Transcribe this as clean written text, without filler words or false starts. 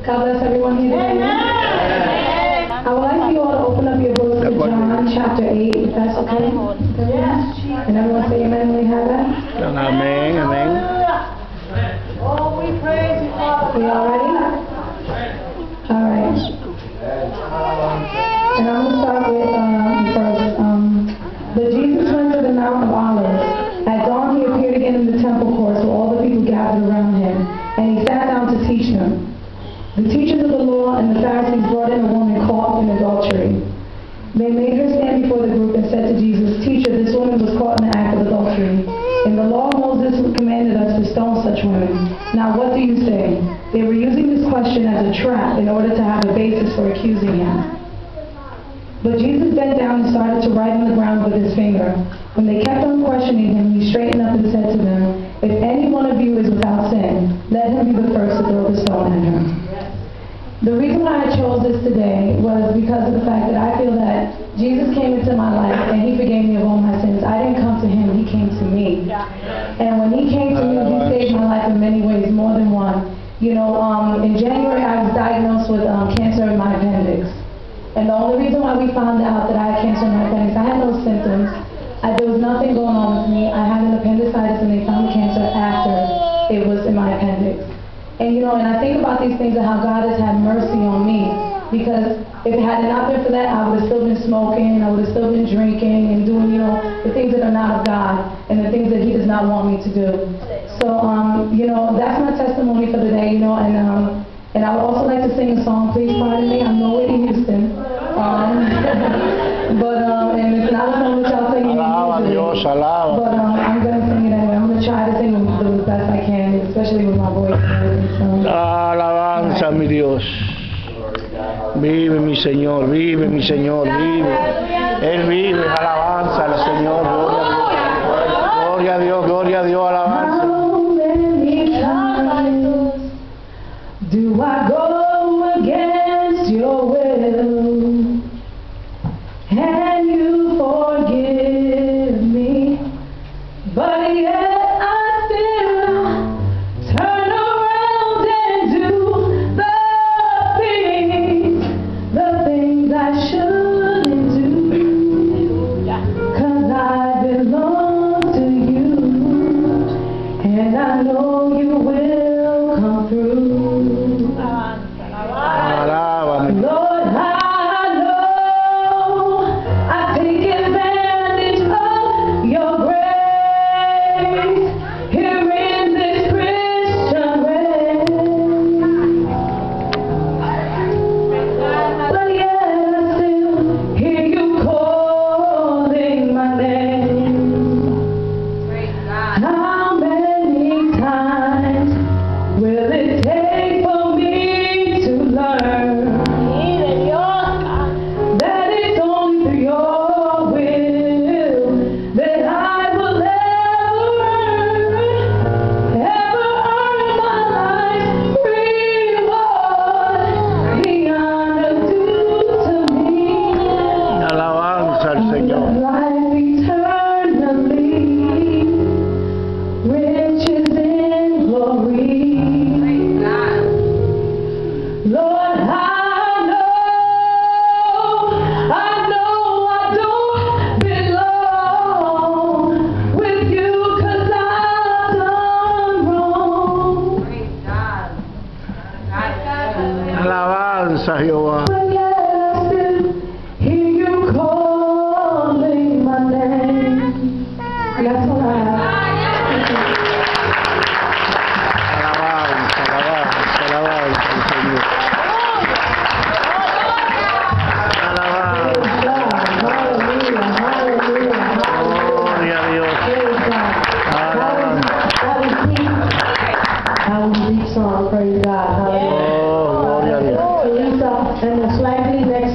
God bless everyone here today. I would like you all to open up your books to John chapter 8, if that's okay. And everyone say amen when we have that. Amen, amen. Oh, we praise you, Father. We all ready? All right. And I'm going to start with first. But Jesus went to the Mount of Olives. At dawn he appeared again in the temple courts where all the people gathered around him, and he sat down to teach them. The teachers of the law and the Pharisees brought in a woman caught in adultery. They made her stand before the group and said to Jesus, "Teacher, this woman was caught in the act of adultery. In the law, Moses commanded us to stone such women. Now what do you say?" They were using this question as a trap in order to have a basis for accusing him. But Jesus bent down and started to write on the ground with his finger. When they kept on questioning him, he straightened up and said to them, "If any one of you is without sin, let him be the first to throw the stone at her." The reason why I chose this today was because of the fact that I feel that Jesus came into my life and he forgave me of all my sins. I didn't come to him, he came to me. And when he came to me, he saved my life in many ways, more than one. You know, in January I was diagnosed with cancer in my appendix. And the only reason why we found out that I had cancer in my appendix, I had no symptoms. There was nothing going on with me. I had an appendicitis and they found the cancer after it was in my appendix. And you know, and I think about these things and how God has had mercy on me, because if it had not been for that, I would have still been smoking, I would have still been drinking and doing, you know, the things that are not of God and the things that he does not want me to do. So, you know, that's my testimony for the day, you know, and I would also like to sing a song. Please pardon me, I'm no Whitney Houston. And it's not a song that y'all sing usually. But I'm going to sing it anyway. I'm going to try to sing the best I can, especially with my voice. Alabanza, mi Dios. Vive mi Señor, vive mi Señor, vive. Él vive, alabanza al Señor, gloria a Dios, gloria a Dios, alabanza. How many times do I go against your will? And you forgive me, but yet I still turn around and do the things I shouldn't do, 'cause I belong to you, and I know you will come through. Alábame. Lord, I know I take advantage of your grace here in this Christian race, but yet I still hear you calling my name. How many times will it take for me to learn that it's only through your will that I will ever earn my life's reward, the honor due to me, Alabanza al Señor. life eternally, riches in glory. Lord, I know I don't belong with you, 'cause I've done wrong. Alabanza, Jehová. But yet I still hear you calling my name. That's all I have. Alabanza, alabanza, alabanza al Señor. Alabanza. Hallelujah, hallelujah, hallelujah. Gloria a Dios. Praise God. That was deep song, praise God. Hallelujah. Oh, gloria a Dios. Lisa, and the slightly next